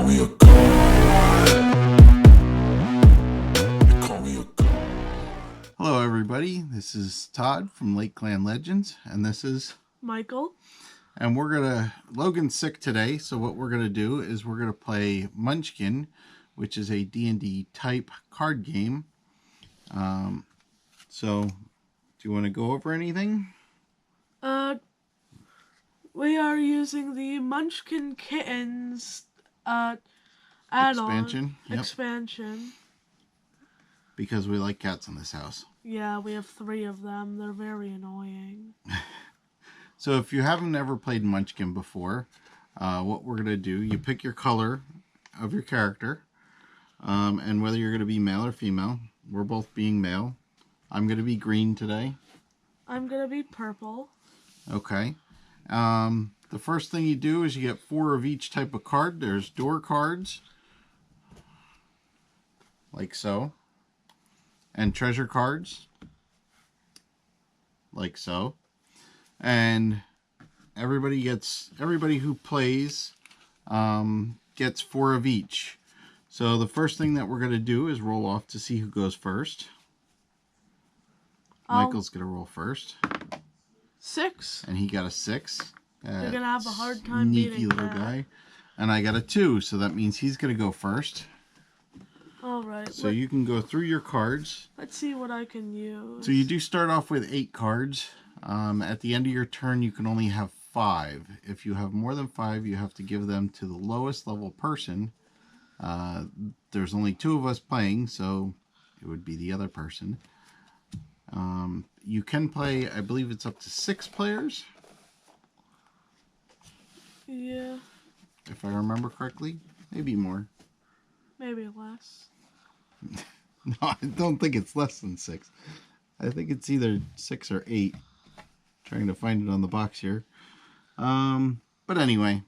me a god. They call me a god. Hello everybody, this is Todd from Lake Clan Legends, and this is Michael. And Logan's sick today, so what we're gonna do is we're gonna play Munchkin, which is a D&D type card game. So do you want to go over anything? We are using the Munchkin Kittens add-on expansion. Because we like cats in this house. Yeah, we have 3 of them. They're very annoying. So if you haven't ever played Munchkin before, what we're going to do, you pick your color of your character, and whether you're going to be male or female. We're both being male. I'm going to be green today. I'm going to be purple. Okay. The first thing you do is you get 4 of each type of card. There's door cards, like so, and treasure cards, like so. And everybody who plays gets 4 of each. So the first thing that we're going to do is roll off to see who goes first. Michael's going to roll first. 6. And he got a 6. You're going to have a hard time beating sneaky little guy. And I got a 2, so that means he's going to go first. Alright. So you can go through your cards. Let's see what I can use. So you do start off with 8 cards. At the end of your turn, you can only have 5. If you have more than 5, you have to give them to the lowest level person. There's only 2 of us playing, so it would be the other person. You can play, I believe it's up to 6 players. Yeah. If I remember correctly. Maybe more. Maybe less. No, I don't think it's less than 6. I think it's either 6 or 8. Trying to find it on the box here. But anyway.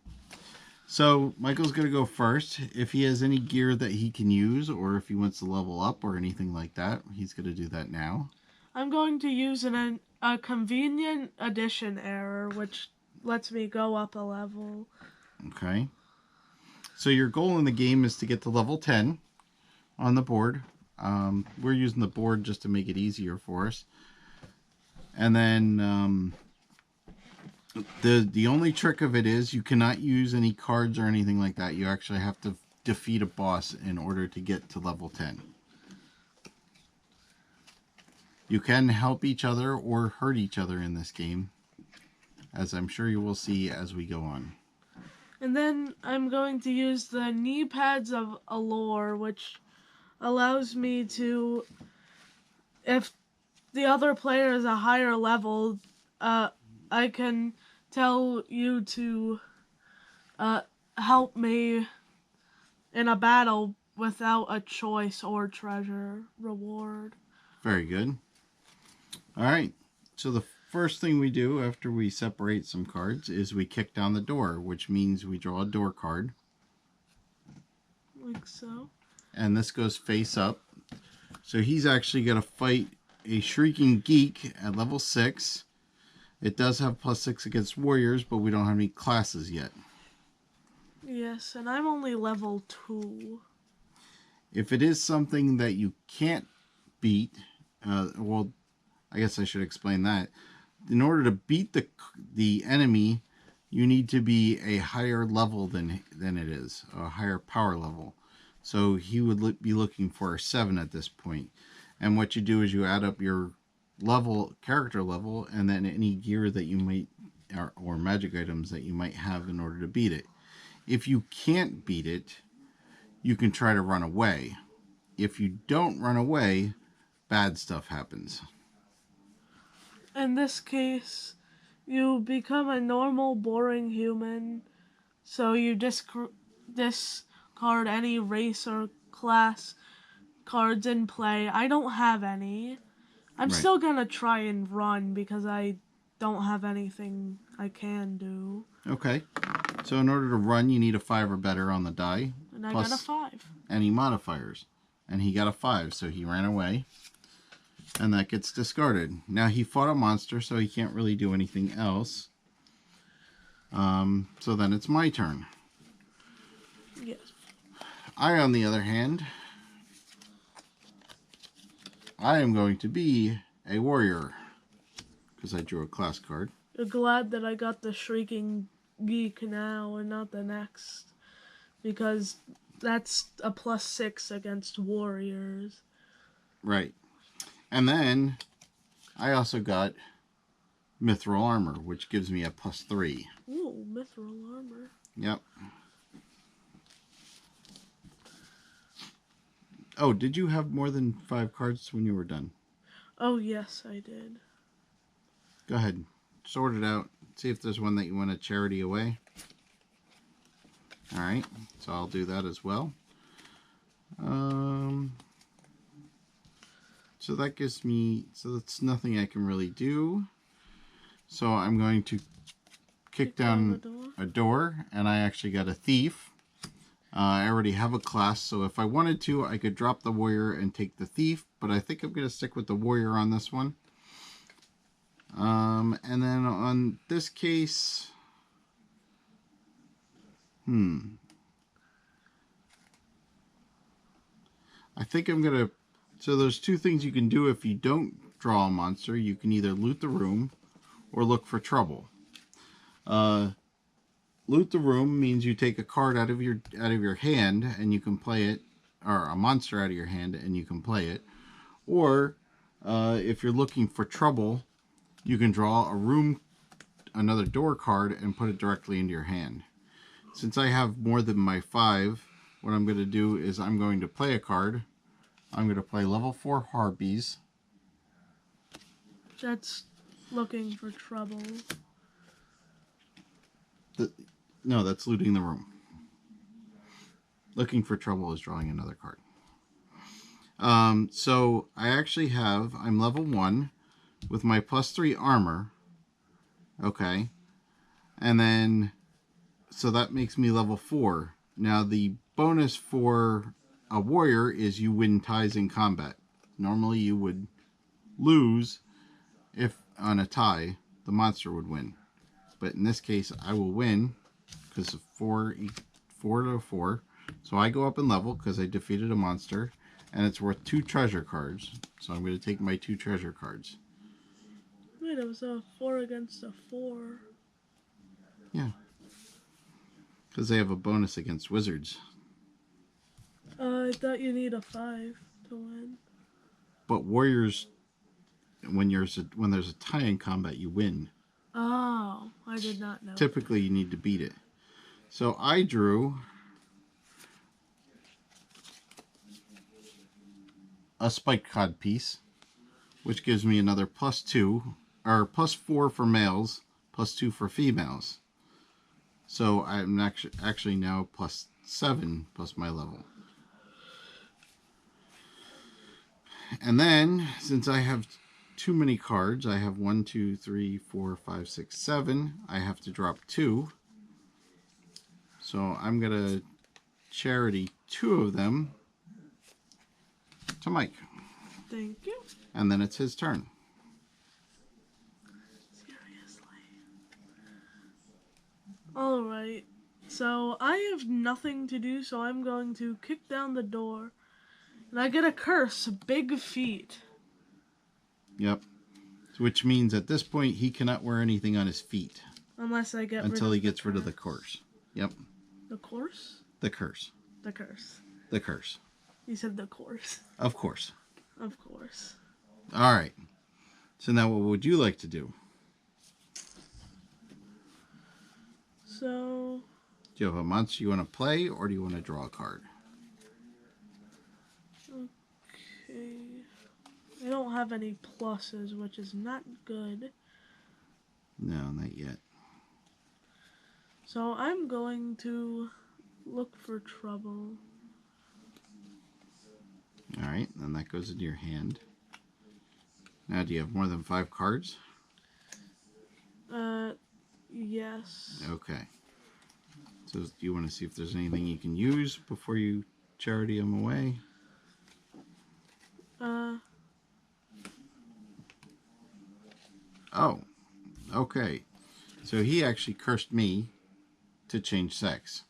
So Michael's going to go first. If he has any gear that he can use, or if he wants to level up or anything like that, he's going to do that now. I'm going to use a convenient addition error, which lets me go up a level. Okay. So your goal in the game is to get to level 10 on the board. We're using the board just to make it easier for us. And then the only trick of it is you cannot use any cards or anything like that. You actually have to defeat a boss in order to get to level 10. You can help each other or hurt each other in this game, as I'm sure you will see as we go on. And then I'm going to use the knee pads of Allure, which allows me to, if the other player is a higher level, I can tell you to help me in a battle without a choice or treasure reward. Very good. Alright, so the first thing we do after we separate some cards is we kick down the door, which means we draw a door card. Like so. And this goes face up. So he's actually going to fight a Shrieking Geek at level 6. It does have +6 against warriors, but we don't have any classes yet. Yes, and I'm only level 2. If it is something that you can't beat, well, I guess I should explain that. In order to beat the enemy, you need to be a higher level than it is, a higher power level. So he would be looking for a 7 at this point. And what you do is you add up your character level, and then any gear that you might, or magic items that you might have in order to beat it. If you can't beat it, you can try to run away. If you don't run away, bad stuff happens. In this case, you become a normal, boring human, so you discard any race or class cards in play. I don't have any. I'm still gonna try and run because I don't have anything I can do. Okay. So in order to run, you need a 5 or better on the die. And I got a 5. Any modifiers. And he got a 5, so he ran away. And that gets discarded. Now he fought a monster, so he can't really do anything else. So then it's my turn. Yes. I, on the other hand, I am going to be a warrior because I drew a class card. You're glad that I got the Shrieking Geek now and not the next, because that's a +6 against warriors. Right. And then I also got Mithril Armor, which gives me a +3. Ooh, Mithril Armor. Yep. Oh, did you have more than 5 cards when you were done? Oh, yes, I did. Go ahead. Sort it out. See if there's one that you want to charity away. Alright, so I'll do that as well. So that gives me... So that's nothing I can really do. So I'm going to kick down a door, and I actually got a thief. I already have a class, so if I wanted to, I could drop the warrior and take the thief, but I think I'm going to stick with the warrior on this one. And then on this case... I think I'm going to... So there's 2 things you can do if you don't draw a monster. You can either loot the room or look for trouble. Loot the room means you take a card out of your hand and you can play it, or a monster out of your hand and you can play it. Or if you're looking for trouble, you can draw another door card and put it directly into your hand. Since I have more than my 5, what I'm going to do is I'm going to play a card. I'm going to play level 4 Harpies. That's looking for trouble. No, that's looting the room. Looking for trouble is drawing another card. So I actually have, I'm level 1 with my +3 armor. Okay. And then, so that makes me level 4. Now the bonus for a warrior is you win ties in combat. Normally you would lose if on a tie, the monster would win. But in this case, I will win because of 4 to 4. So I go up in level because I defeated a monster, and it's worth 2 treasure cards. So I'm going to take my 2 treasure cards. Wait, it was a 4 against a 4. Yeah. Because they have a bonus against wizards. I thought you need a 5 to win. But warriors, when there's a tie in combat, you win. Oh, I did not know. Typically, you need to beat it. So I drew a spiked cod piece, which gives me another +2, or +4 for males, +2 for females. So I'm actually now +7 plus my level. And then, since I have too many cards, I have 1, 2, 3, 4, 5, 6, 7. I have to drop 2. So I'm going to charity 2 of them to Mike. Thank you. And then it's his turn. Seriously. Alright. So I have nothing to do, so I'm going to kick down the door. And I get a curse, big feet. Yep. Which means at this point he cannot wear anything on his feet. Unless I get until he gets rid of the curse. Yep. The course? The curse. The curse. The curse. You said the course. Of course. Of course. All right. So now what would you like to do? So... Do you have a monster you want to play, or do you want to draw a card? Okay. I don't have any pluses, which is not good. No, not yet. So I'm going to look for trouble. All right, then that goes into your hand. Now, do you have more than 5 cards? Yes. Okay. So do you want to see if there's anything you can use before you charity them away? Oh, okay. So he actually cursed me to change sex.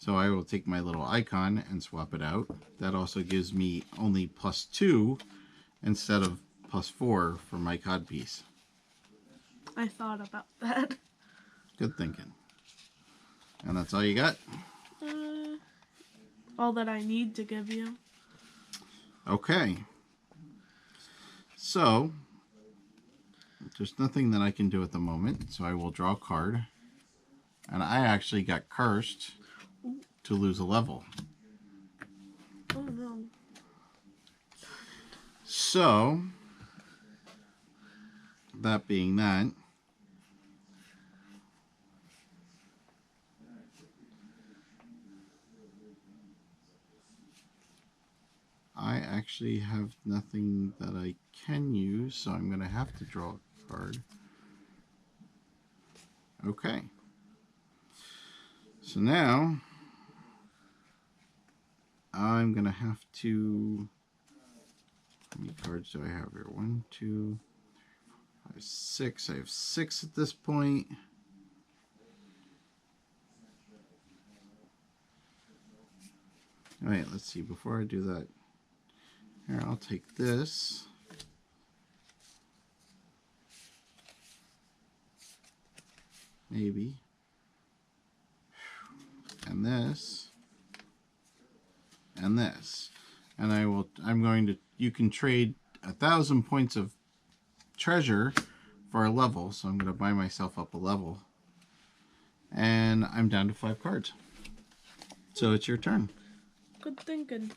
So I will take my little icon and swap it out. That also gives me only +2 instead of +4 for my cod piece. I thought about that. Good thinking. And that's all you got? All that I need to give you. Okay. So, there's nothing that I can do at the moment, so I will draw a card. And I actually got cursed to lose a level. Oh no. So, that being that, I actually have nothing that I can use, so I'm going to have to draw a card. Okay. So now, I'm going to have to... How many cards do I have here? 1, 2, 5, 6. I have 6 at this point. Alright, let's see. Before I do that, here, I'll take this. Maybe. And this. And this. And I'm going to, you can trade 1,000 points of treasure for a level. So I'm going to buy myself up a level. And I'm down to 5 cards. So it's your turn. Good thinking.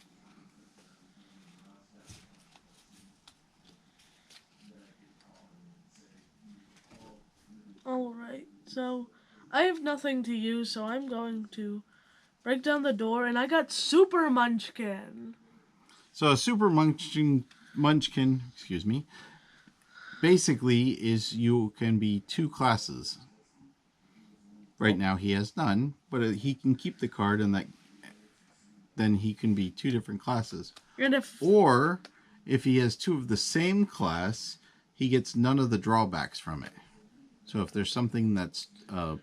Alright, so I have nothing to use, so I'm going to break down the door, and I got Super Munchkin. So a Super Munchkin, excuse me, basically is you can be 2 classes. Right now he has none, but he can keep the card, and then he can be 2 different classes. And Or if he has 2 of the same class, he gets none of the drawbacks from it. So if there's something that's a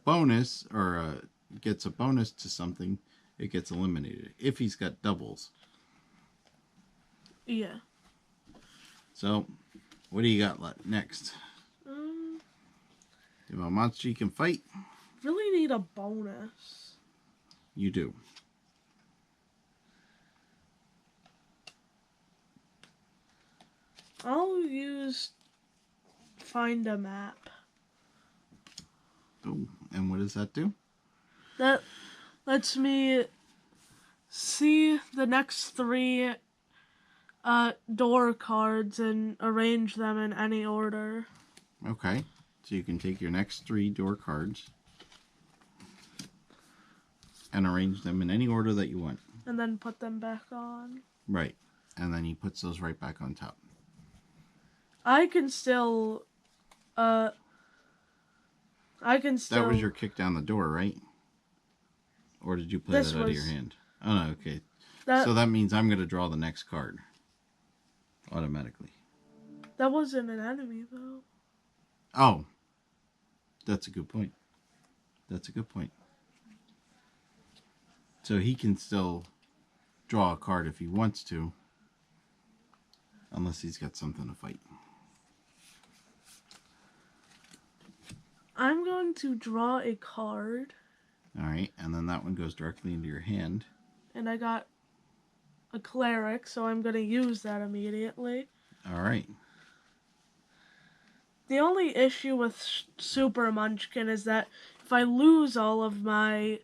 bonus or gets a bonus to something, it gets eliminated. If he's got doubles. Yeah. So, what do you got next? Do you have a monster you can fight? Really need a bonus. You do. I'll use Find a Map. Oh, and what does that do? That lets me see the next 3 door cards and arrange them in any order. Okay. So you can take your next 3 door cards and arrange them in any order that you want. And then put them back on. Right. And then he puts those right back on top. I can still That was your kick down the door, right? Or did you play that out of your hand? Oh, no, okay. So that means I'm going to draw the next card. Automatically. That wasn't an enemy, though. Oh. That's a good point. That's a good point. So he can still draw a card if he wants to. Unless he's got something to fight. I'm going to draw a card. Alright, and then that one goes directly into your hand. And I got a cleric, so I'm going to use that immediately. Alright. The only issue with Super Munchkin is that if I lose all of my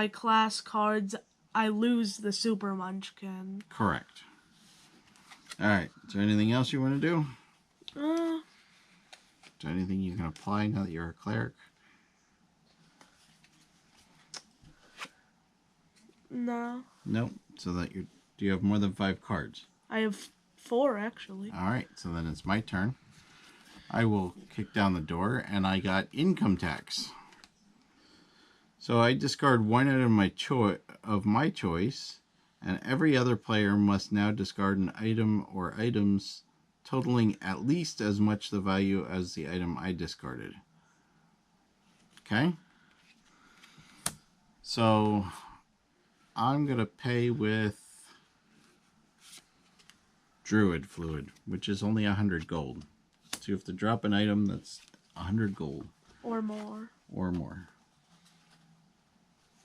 class cards, I lose the Super Munchkin. Correct. Alright, is there anything else you want to do? Is there anything you can apply now that you're a cleric? No. Nope. So that do you have more than 5 cards? I have 4, actually. Alright, so then it's my turn. I will kick down the door, and I got income tax. So I discard one item of my choice, and every other player must now discard an item or items totaling at least as much the value as the item I discarded. Okay. So I'm going to pay with Druid Fluid, which is only 100 gold. So you have to drop an item that's 100 gold. Or more. Or more.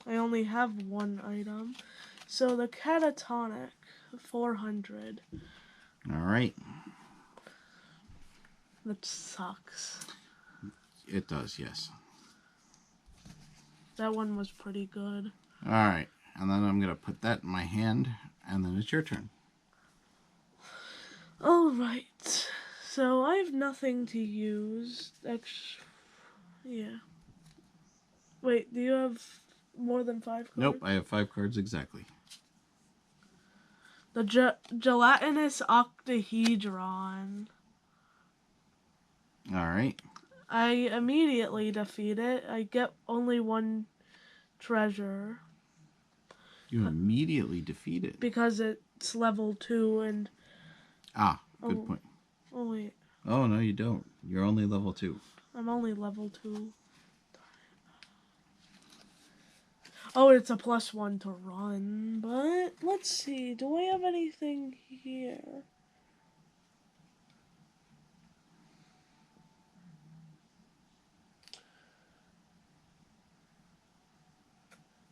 I only have one item. So the catatonic, 400. Alright. That sucks. It does, yes. That one was pretty good. Alright. And then I'm going to put that in my hand. And then it's your turn. Alright. So I have nothing to use. Yeah. Wait, do you have more than 5 cards? Nope, I have 5 cards exactly. The gelatinous octahedron. Alright. I immediately defeat it. I get only 1 treasure. You immediately defeat it. Because it's level 2 and... Ah, good point. Oh, wait. Oh, no, you don't. You're only level 2. I'm only level 2. Oh, it's a +1 to run, but let's see. Do I have anything here?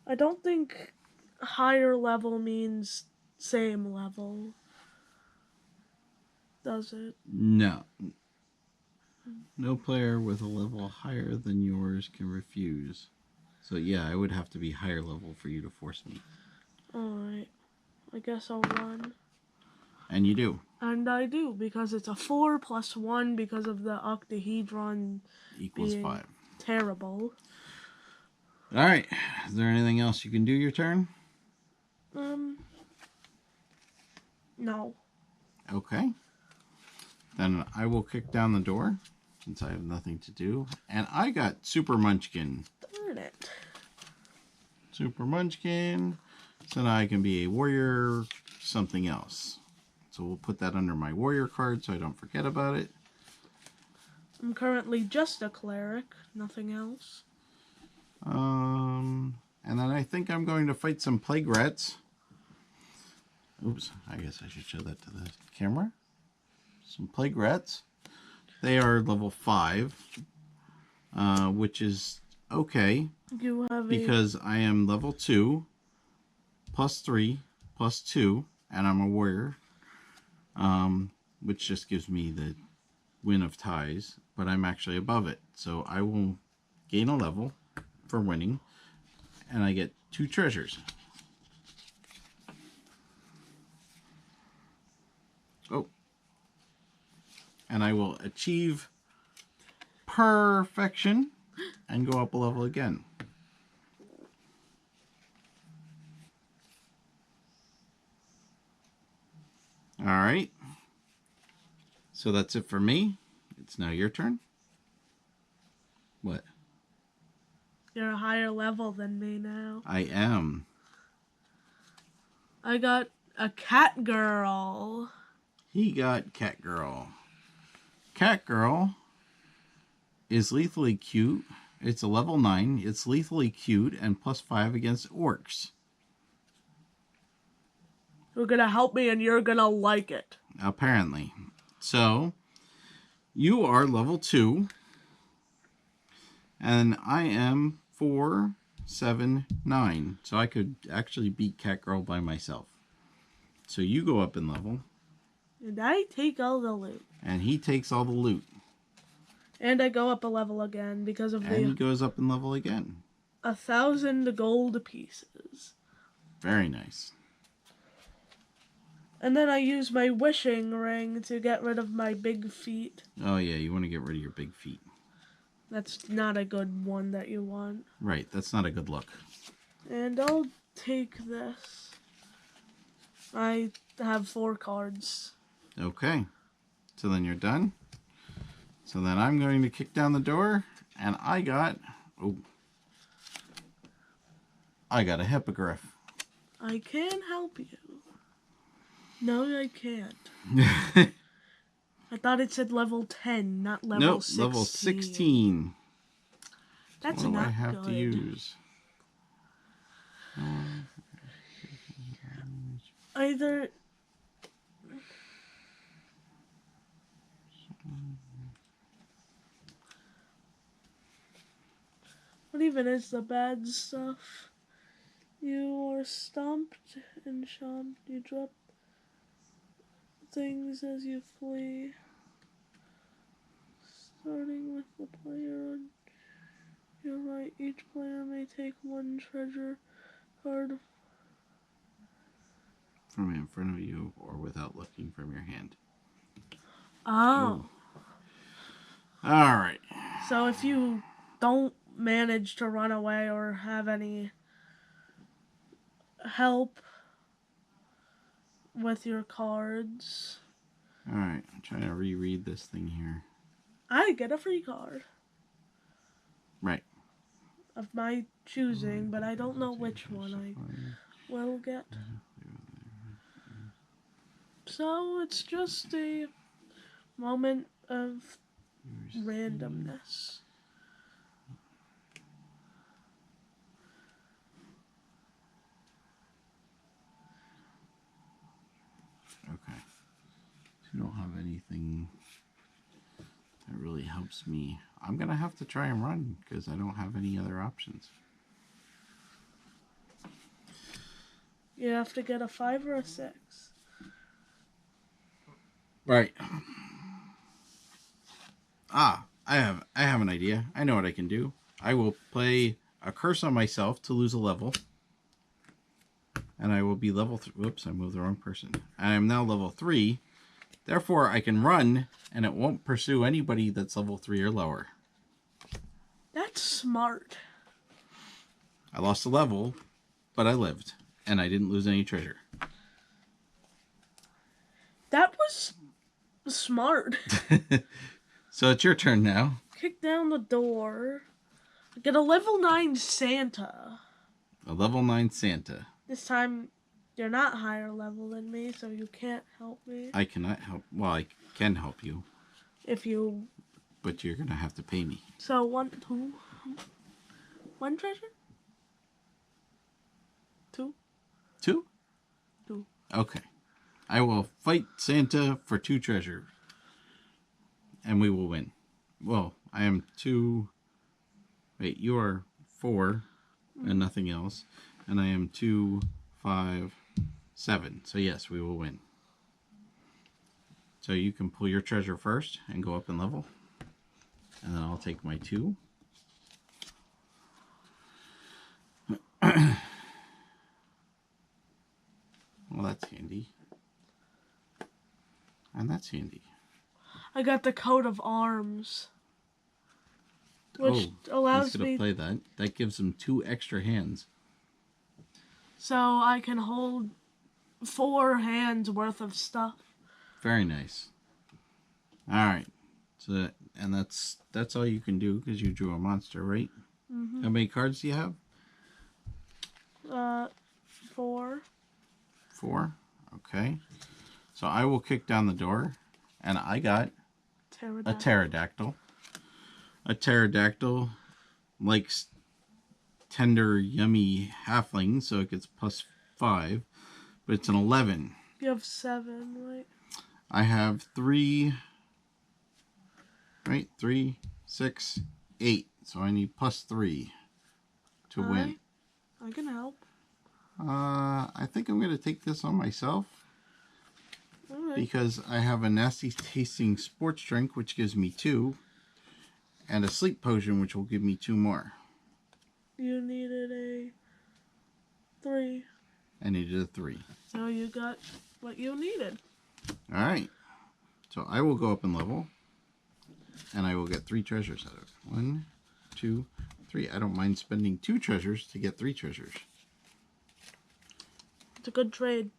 I don't think higher level means same level. Does it? No. No player with a level higher than yours can refuse. So yeah, I would have to be higher level for you to force me. Alright. I guess I'll run. And you do. And I do, because it's a 4 + 1 because of the octahedron Equals being 5. terrible. Alright. Is there anything else you can do your turn? No. Okay. Then I will kick down the door, since I have nothing to do. And I got Super Munchkin. Darn it. Super Munchkin. So now I can be a warrior, something else. So we'll put that under my warrior card so I don't forget about it. I'm currently just a cleric, nothing else. And then I think I'm going to fight some plague rats. Oops, I guess I should show that to the camera. Some plague rats. They are level 5, which is okay. You have because I am level 2, +3, +2, and I'm a warrior, which just gives me the win of ties, but I'm actually above it. So I will gain a level for winning, and I get 2 treasures. Oh. And I will achieve perfection and go up a level again. Alright. So that's it for me. It's now your turn. What? You're a higher level than me now. I am. I got a cat girl. He got Cat Girl. Cat Girl is lethally cute. It's a level 9. It's lethally cute and +5 against orcs. You're gonna help me and you're gonna like it. Apparently. So, you are level 2. And I am 4, 7, 9. So I could actually beat Cat Girl by myself. So you go up in level. And I take all the loot. And he takes all the loot. And I go up a level again because of And he the goes up in level again. 1,000 gold pieces. Very nice. And then I use my wishing ring to get rid of my big feet. Oh yeah, you want to get rid of your big feet. That's not a good one that you want. Right, that's not a good look. And I'll take this. I have 4 cards. Okay. So then you're done. So then I'm going to kick down the door. And I got... Oh. I got a hippogriff. I can help you. No, I can't. I thought it said level 10, not level Nope, 16. level 16. That's what do I not have to good. use? Either what even is the bad stuff? You are stomped and chomped. You drop things as you flee. Starting with the player on your right, each player may take one treasure card. From in front of you or without looking from your hand. Oh. All right. So if you don't manage to run away or have any help with your cards, All right. I'm trying to reread this thing here. I get a free card Right. of my choosing, but I don't know which one I will get. So it's just a moment of randomness. Okay. You don't have anything that really helps me. I'm going to have to try and run because I don't have any other options. You have to get a 5 or a 6. Right. I have an idea. I know what I can do. I will play a curse on myself to lose a level. And I will be level 3. Whoops, I moved the wrong person. I am now level 3. Therefore, I can run, and it won't pursue anybody that's level 3 or lower. That's smart. I lost a level, but I lived. And I didn't lose any treasure. That was smart. So it's your turn now. Kick down the door. Get a level 9 Santa. A level 9 Santa. This time, you're not higher level than me, so you can't help me. I cannot help. Well, I can help you. If you... But you're going to have to pay me. So, 1, 2... 1 treasure? 2? 2? 2. Okay. I will fight Santa for 2 treasure. And we will win. Well, I am 2... Wait, you are 4 and nothing else. And I am 2, 5, 7. So yes, we will win. So you can pull your treasure first and go up in level. And then I'll take my 2. Well, that's handy. And that's handy. I got the coat of arms. Which he's allows going me... to play that. That gives him 2 extra hands. So I can hold 4 hands worth of stuff. Very nice. All right. So and that's all you can do because you drew a monster, right? Mm-hmm. How many cards do you have? 4. 4. Okay. So I will kick down the door, and I got a pterodactyl. A pterodactyl likes tender, yummy halflings, so it gets +5, but it's an 11. You have 7, right? I have 3, right? 3, 6, 8. So I need +3 to win. I can help. I think I'm going to take this on myself. All right. Because I have a nasty tasting sports drink, which gives me 2. And a sleep potion, which will give me 2 more. You needed a 3. I needed a 3. So you got what you needed. Alright. So I will go up in level. And I will get 3 treasures out of it. 1, 2, 3. I don't mind spending 2 treasures to get 3 treasures. It's a good trade.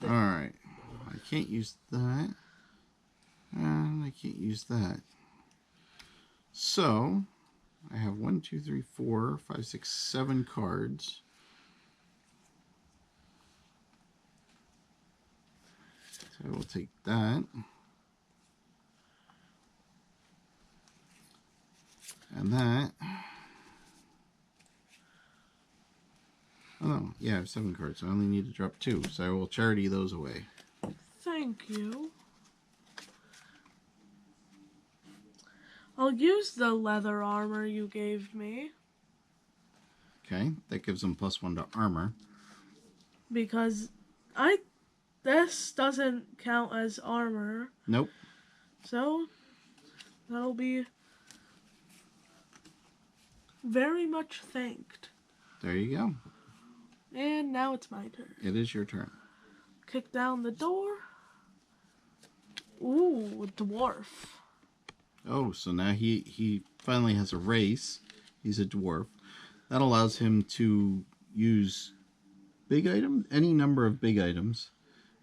Alright. I can't use that. And I can't use that. So, I have 1, 2, 3, 4, 5, 6, 7 cards. So I will take that. And that... Oh, no. Yeah, I have 7 cards. So I only need to drop 2. So I will charity those away. Thank you. I'll use the leather armor you gave me. Okay, that gives them +1 to armor. Because this doesn't count as armor. Nope. So that'll be very much thanked. There you go. And now it's my turn. It is your turn. Kick down the door. Ooh, dwarf. Oh, so now he finally has a race. He's a dwarf. That allows him to use big item, any number of big items,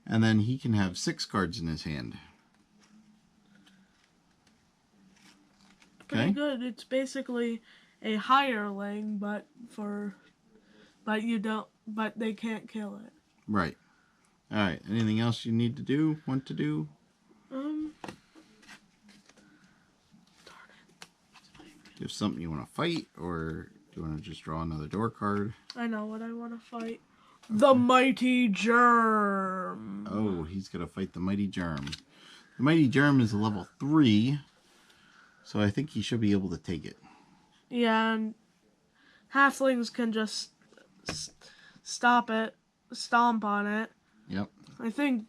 and then he can have 6 cards in his hand. Pretty Okay. good. It's basically a hireling, but they can't kill it. Right. All right. Anything else you need to do? Want to do? Darn Do you have something you want to fight, or do you want to just draw another door card? it. I know what I want to fight. The mighty germ. Oh, he's going to fight the Mighty Germ. The Mighty Germ is a level 3, so I think he should be able to take it. Yeah, and halflings can just stomp on it. Yep. I think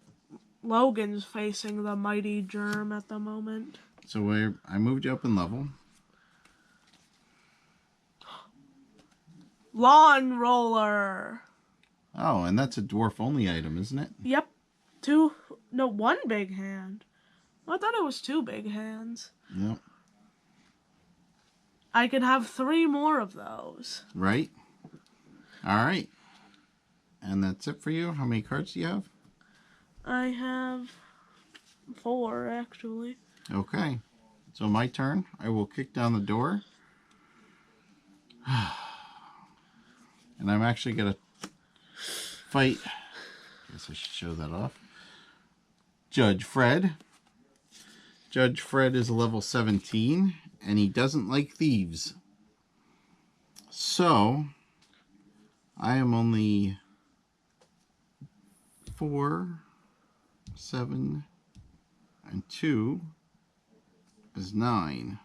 Logan's facing the mighty germ at the moment. So I moved you up in level. Lawn roller. Oh, and that's a dwarf-only item, isn't it? Yep. 1 big hand. I thought it was 2 big hands. Yep. I could have 3 more of those. Right? All right. And that's it for you? How many cards do you have? I have 4, actually. Okay. So my turn. I will kick down the door. And I'm actually going to fight. I guess I should show that off. Judge Fred. Judge Fred is a level 17, and he doesn't like thieves. So, I am only 4, 7, and 2 is 9.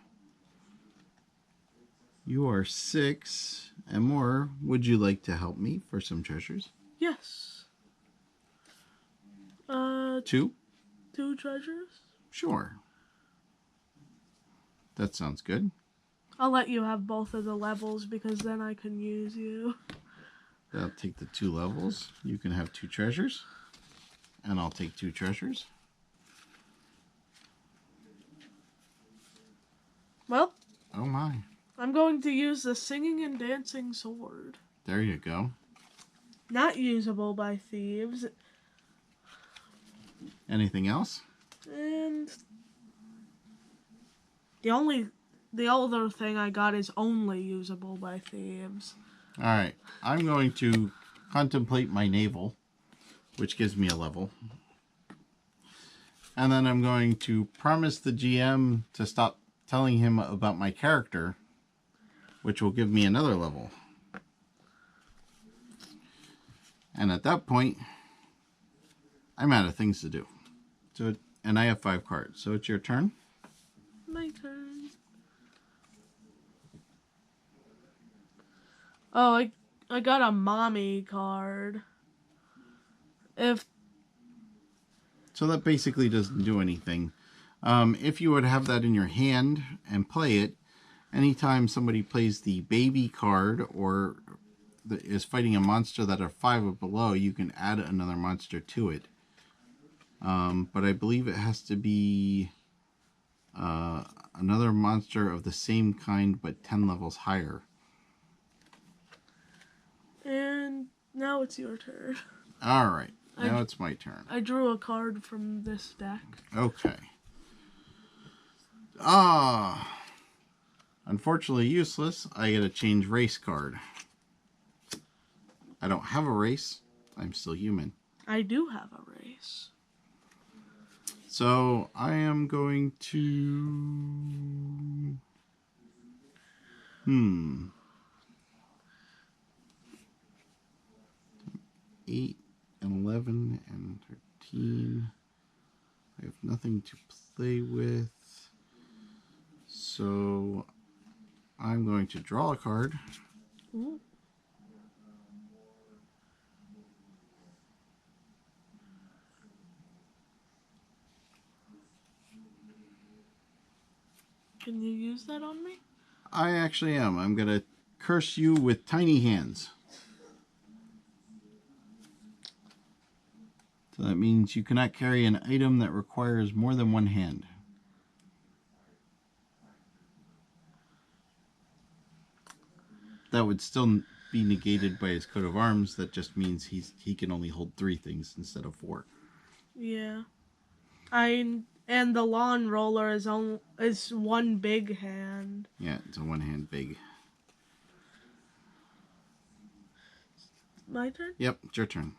You are 6 and more. Would you like to help me for some treasures? Yes. 2? 2 treasures? Sure. That sounds good. I'll let you have both of the levels because then I can use you. I'll take the 2 levels. You can have 2 treasures. And I'll take 2 treasures. Well, Oh my. I'm going to use the singing and dancing sword. There you go. Not usable by thieves. Anything else? And the other thing I got is only usable by thieves. Alright. I'm going to contemplate my navel, which gives me a level. And then I'm going to promise the GM to stop telling him about my character, which will give me another level. And at that point, I'm out of things to do. So, and I have 5 cards. So it's your turn. My turn. Oh, I got a mommy card. So that basically doesn't do anything. If you would have that in your hand and play it, anytime somebody plays the baby card or is fighting a monster that are 5 or below, you can add another monster to it. But I believe it has to be another monster of the same kind but 10 levels higher. And now it's your turn. Alright, now it's my turn. I drew a card from this deck. Okay. Unfortunately useless. I get a change race card. I don't have a race. I'm still human. I do have a race. So I am going to Hmm. 8 and 11 and 13. I have nothing to play with. So I'm going to draw a card. Ooh. Can you use that on me? I actually am. I'm going to curse you with tiny hands. So that means you cannot carry an item that requires more than one hand. That would still be negated by his coat of arms. That just means he can only hold 3 things instead of 4. Yeah. And the lawn roller is one big hand. Yeah, it's a one-hand big. My turn? Yep, it's your turn.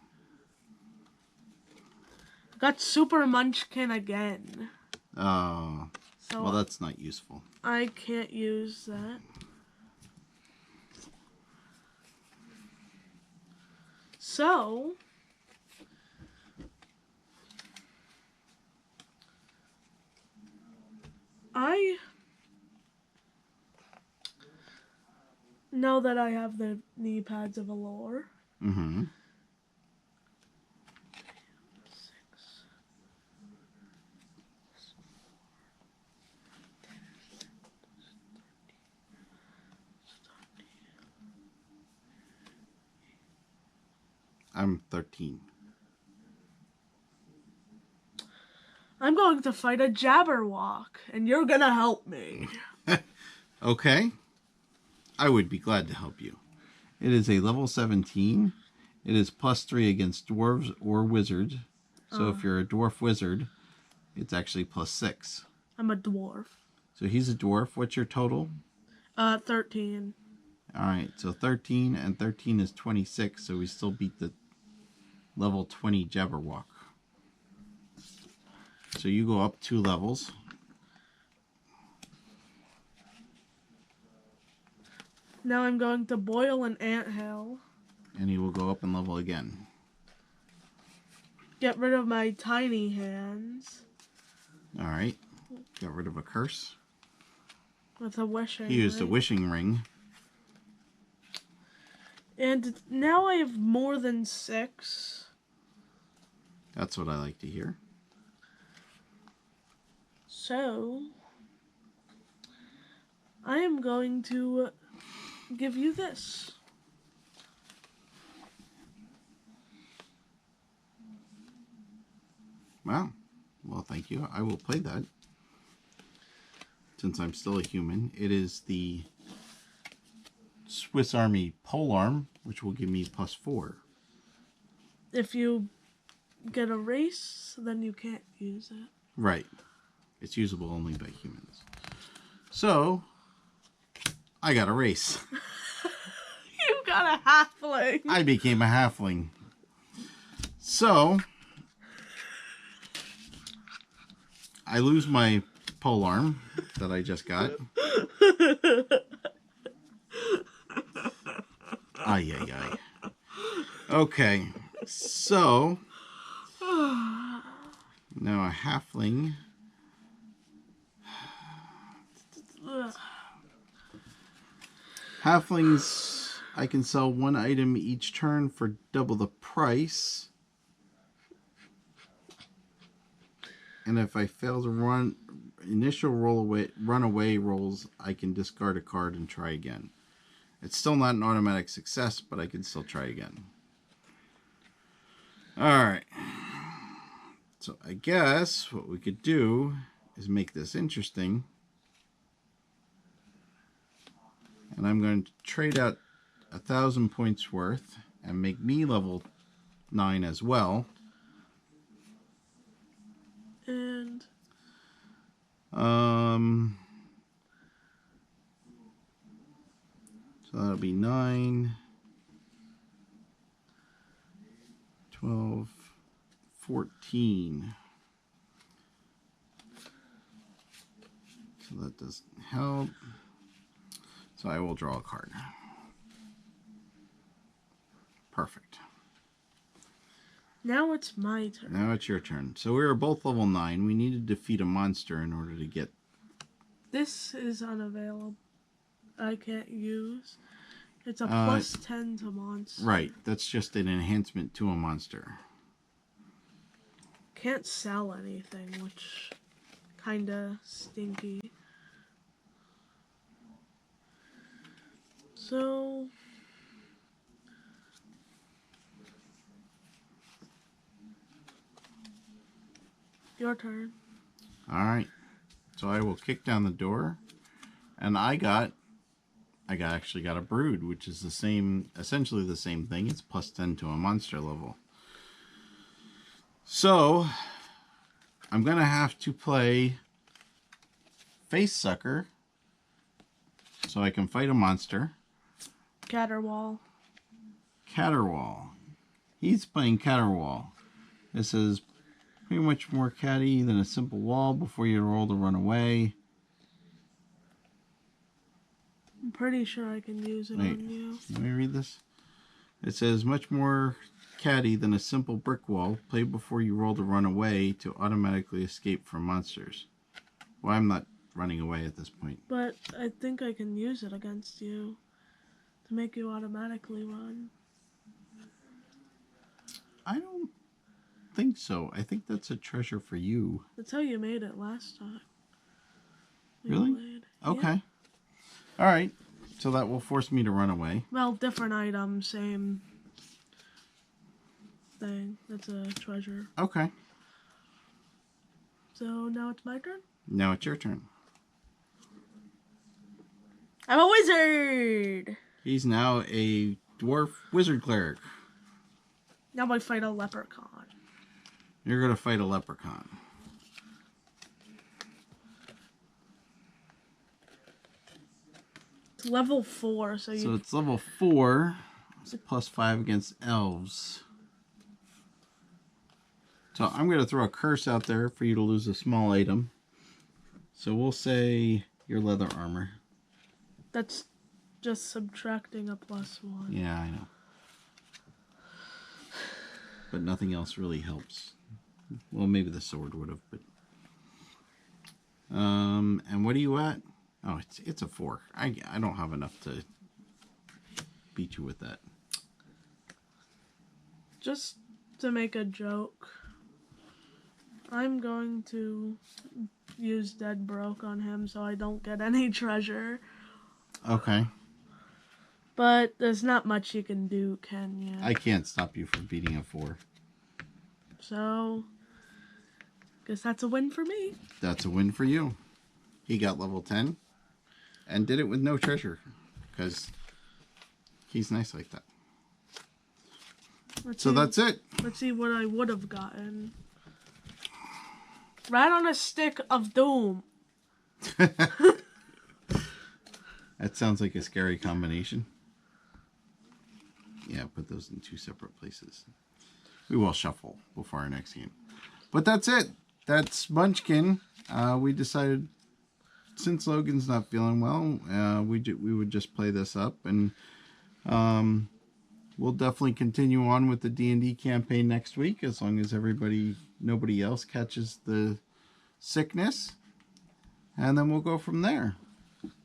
Got Super Munchkin again. Oh, So well, that's not useful. I can't use that. So I know that I have the knee pads of Allure. Mm-hmm. 6. I'm 13. I'm going to fight a Jabberwock, and you're gonna help me. Okay. I would be glad to help you. It is a level 17. It is +3 against dwarves or wizards. So if you're a dwarf wizard, it's actually +6. I'm a dwarf. So he's a dwarf. What's your total? 13. Alright, so 13 and 13 is 26, so we still beat the level 20 Jabberwock. So you go up 2 levels. Now I'm going to boil an anthill. And he will go up in level again. Get rid of my tiny hands Alright, got rid of a curse. with a wishing. He used a ring. wishing ring. And now I have more than 6. That's what I like to hear. So I am going to give you this. Wow. Well, thank you. I will play that. Since I'm still a human. It is the Swiss Army Polearm, which will give me +4. If you get a race, then you can't use it. Right. It's usable only by humans. So, I got a race. You got a halfling. I became a halfling. So, I lose my polearm that I just got. Ay, ay, ay. Okay, so now a halfling. Halflings, I can sell 1 item each turn for double the price. And if I fail to run initial runaway rolls, I can discard a card and try again. It's still not an automatic success, but I can still try again. Alright. So I guess what we could do is make this interesting. And I'm going to trade out 1,000 points worth and make me level 9 as well. And so that'll be 9, 12, 14. So that doesn't help. So So I will draw a card. Perfect. Now it's my turn. Now it's your turn. So we were both level 9. We need to defeat a monster in order to get... This is unavailable. I can't use. It's a plus 10 to monster. Right. That's just an enhancement to a monster. Can't sell anything, which kinda stinky. So your turn. Alright. So I will kick down the door. And I actually got a brood, which is the same, essentially the same thing. It's plus 10 to a monster level. So I'm going to have to play Face Sucker so I can fight a monster. Caterwall. Caterwall. He's playing Caterwall. This is pretty much more catty than a simple wall before you roll to run away. I'm pretty sure I can use it on you. Let me read this. It says, much more catty than a simple brick wall. Play before you roll to run away to automatically escape from monsters. Well, I'm not running away at this point. But I think I can use it against you to make you automatically run. I don't think so. I think that's a treasure for you. That's how you made it last time. Really? Okay. All right. So that will force me to run away. Well, different item, same thing. That's a treasure. Okay. So now it's my turn? Now it's your turn. I'm a wizard! He's now a dwarf wizard cleric. Now I fight a leprechaun. You're going to fight a leprechaun. It's level 4, so it's level 4. It's plus 5 against elves. So I'm going to throw a curse out there for you to lose a small item. So we'll say your leather armor. That's just subtracting a plus 1. Yeah, I know. But nothing else really helps. Well, maybe the sword would have, but... and what are you at? Oh, it's a 4. I don't have enough to beat you with that. Just to make a joke, I'm going to use Dead Broke on him so I don't get any treasure. Okay. But there's not much you can do, can you? I can't stop you from beating a 4. So, guess that's a win for me. That's a win for you. He got level 10 and did it with no treasure because he's nice like that. That's it. Let's see what I would have gotten. Rat on a Stick of Doom. That sounds like a scary combination. Yeah, put those in 2 separate places. We will shuffle before our next game. But that's it. That's Munchkin. We decided, since Logan's not feeling well, we would just play this up. And we'll definitely continue on with the D&D campaign next week, as long as nobody else catches the sickness. And then we'll go from there.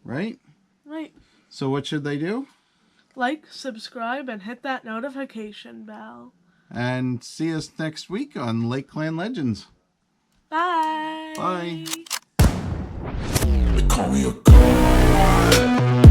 Right? Right. So what should they do? Like, subscribe, and hit that notification bell. And see us next week on Lake Clan Legends. Bye. Bye. They call me a god.